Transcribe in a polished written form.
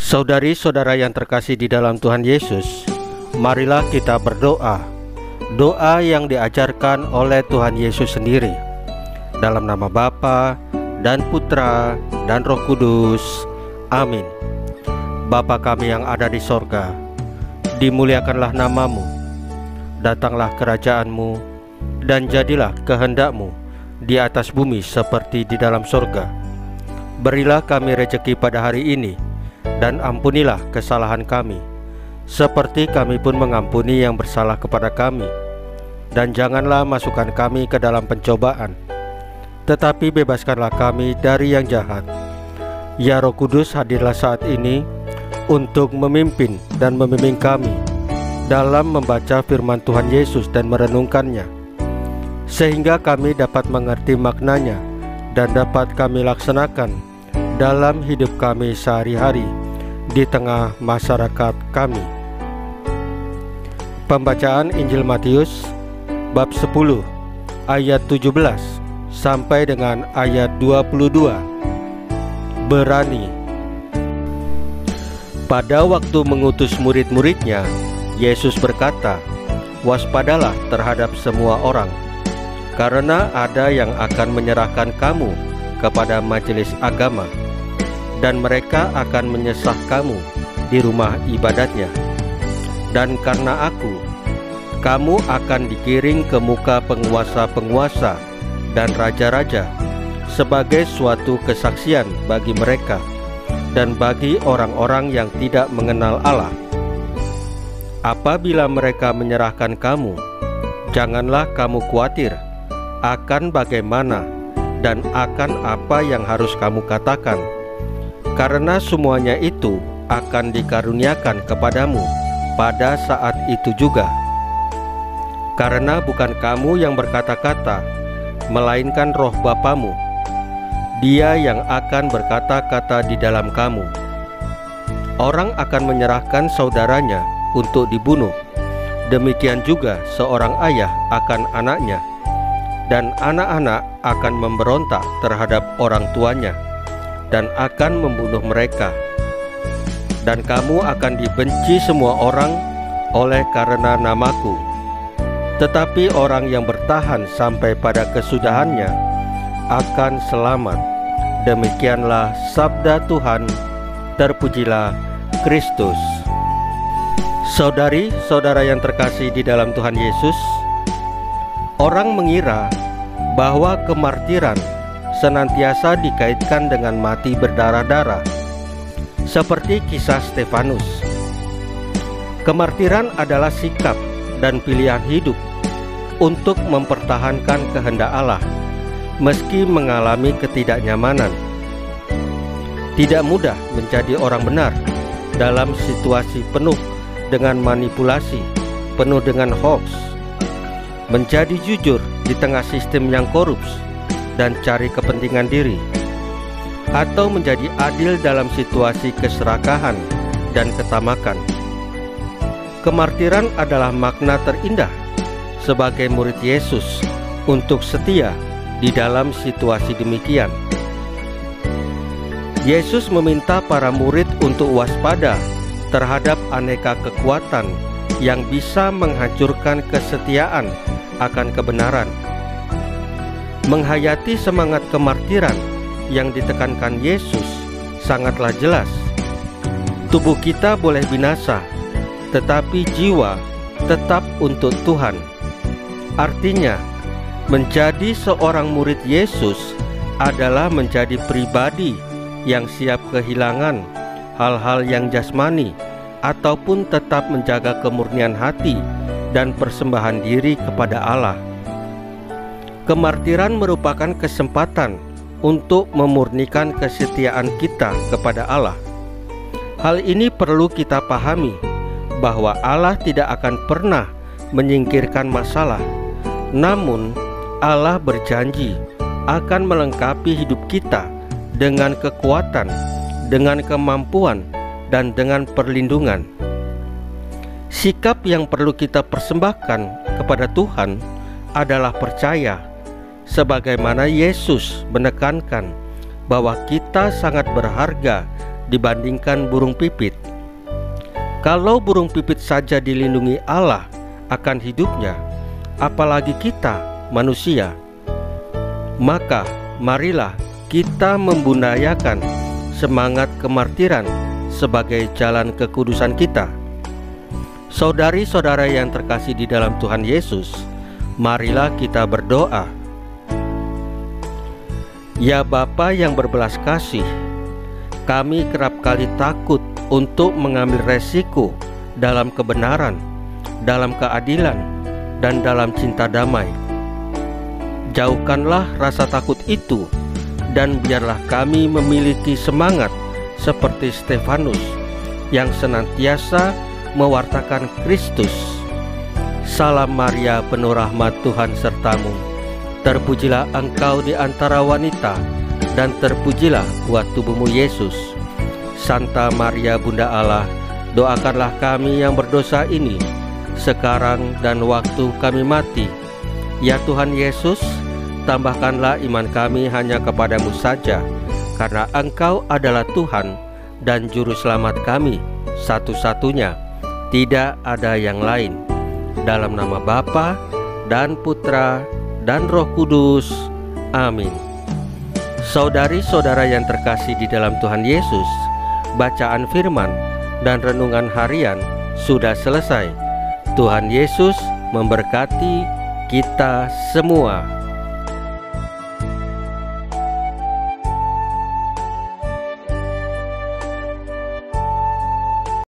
Saudari-saudara yang terkasih di dalam Tuhan Yesus, marilah kita berdoa. Doa yang diajarkan oleh Tuhan Yesus sendiri. Dalam nama Bapa dan Putra dan Roh Kudus. Amin. Bapa kami yang ada di sorga, dimuliakanlah namamu. Datanglah kerajaan-Mu, dan jadilah kehendak-Mu di atas bumi seperti di dalam sorga. Berilah kami rejeki pada hari ini, dan ampunilah kesalahan kami, seperti kami pun mengampuni yang bersalah kepada kami. Dan janganlah masukkan kami ke dalam pencobaan, tetapi bebaskanlah kami dari yang jahat. Ya Roh Kudus, hadirlah saat ini untuk memimpin dan membimbing kami dalam membaca firman Tuhan Yesus dan merenungkannya, sehingga kami dapat mengerti maknanya dan dapat kami laksanakan dalam hidup kami sehari-hari di tengah masyarakat kami. Pembacaan Injil Matius bab 10 ayat 17 sampai dengan ayat 22. Berani. Pada waktu mengutus murid-muridnya, Yesus berkata, "Waspadalah terhadap semua orang, karena ada yang akan menyerahkan kamu kepada majelis agama, dan mereka akan menyesah kamu di rumah ibadatnya. Dan karena aku, kamu akan digiring ke muka penguasa-penguasa dan raja-raja sebagai suatu kesaksian bagi mereka dan bagi orang-orang yang tidak mengenal Allah. Apabila mereka menyerahkan kamu, janganlah kamu khawatir akan bagaimana dan akan apa yang harus kamu katakan, karena semuanya itu akan dikaruniakan kepadamu pada saat itu juga. Karena bukan kamu yang berkata-kata, melainkan Roh Bapamu. Dia yang akan berkata-kata di dalam kamu. Orang akan menyerahkan saudaranya untuk dibunuh. Demikian juga seorang ayah akan anaknya, dan anak-anak akan memberontak terhadap orang tuanya dan akan membunuh mereka. Dan kamu akan dibenci semua orang oleh karena namaku. Tetapi orang yang bertahan sampai pada kesudahannya akan selamat." Demikianlah sabda Tuhan. Terpujilah Kristus. Saudari-saudara yang terkasih di dalam Tuhan Yesus, orang mengira bahwa kemartiran senantiasa dikaitkan dengan mati berdarah-darah, seperti kisah Stefanus. Kemartiran adalah sikap dan pilihan hidup untuk mempertahankan kehendak Allah meski mengalami ketidaknyamanan. Tidak mudah menjadi orang benar dalam situasi penuh dengan manipulasi, penuh dengan hoax. Menjadi jujur di tengah sistem yang korup dan cari kepentingan diri, atau menjadi adil dalam situasi keserakahan dan ketamakan. Kemartiran adalah makna terindah sebagai murid Yesus untuk setia di dalam situasi demikian. Yesus meminta para murid untuk waspada terhadap aneka kekuatan yang bisa menghancurkan kesetiaan akan kebenaran. Menghayati semangat kemartiran yang ditekankan Yesus sangatlah jelas. Tubuh kita boleh binasa, tetapi jiwa tetap untuk Tuhan. Artinya, menjadi seorang murid Yesus adalah menjadi pribadi yang siap kehilangan hal-hal yang jasmani, ataupun tetap menjaga kemurnian hati dan persembahan diri kepada Allah. Kemartiran merupakan kesempatan untuk memurnikan kesetiaan kita kepada Allah. Hal ini perlu kita pahami, bahwa Allah tidak akan pernah menyingkirkan masalah. Namun Allah berjanji akan melengkapi hidup kita dengan kekuatan, dengan kemampuan, dan dengan perlindungan. Sikap yang perlu kita persembahkan kepada Tuhan adalah percaya, sebagaimana Yesus menekankan bahwa kita sangat berharga dibandingkan burung pipit. Kalau burung pipit saja dilindungi Allah akan hidupnya, apalagi kita manusia. Maka marilah kita membudayakan semangat kemartiran sebagai jalan kekudusan kita. Saudari-saudara yang terkasih di dalam Tuhan Yesus, marilah kita berdoa. Ya Bapa yang berbelas kasih, kami kerap kali takut untuk mengambil resiko dalam kebenaran, dalam keadilan, dan dalam cinta damai. Jauhkanlah rasa takut itu, dan biarlah kami memiliki semangat seperti Stefanus yang senantiasa mewartakan Kristus. Salam Maria, penuh rahmat, Tuhan sertamu. Terpujilah engkau di antara wanita, dan terpujilah buah tubuhmu Yesus. Santa Maria Bunda Allah, doakanlah kami yang berdosa ini, sekarang dan waktu kami mati. Ya Tuhan Yesus, tambahkanlah iman kami hanya kepadamu saja, karena Engkau adalah Tuhan dan Juru Selamat kami satu-satunya, tidak ada yang lain. Dalam nama Bapa dan Putra dan Roh Kudus. Amin. Saudari-saudara yang terkasih di dalam Tuhan Yesus, bacaan firman dan renungan harian sudah selesai. Tuhan Yesus memberkati kita semua.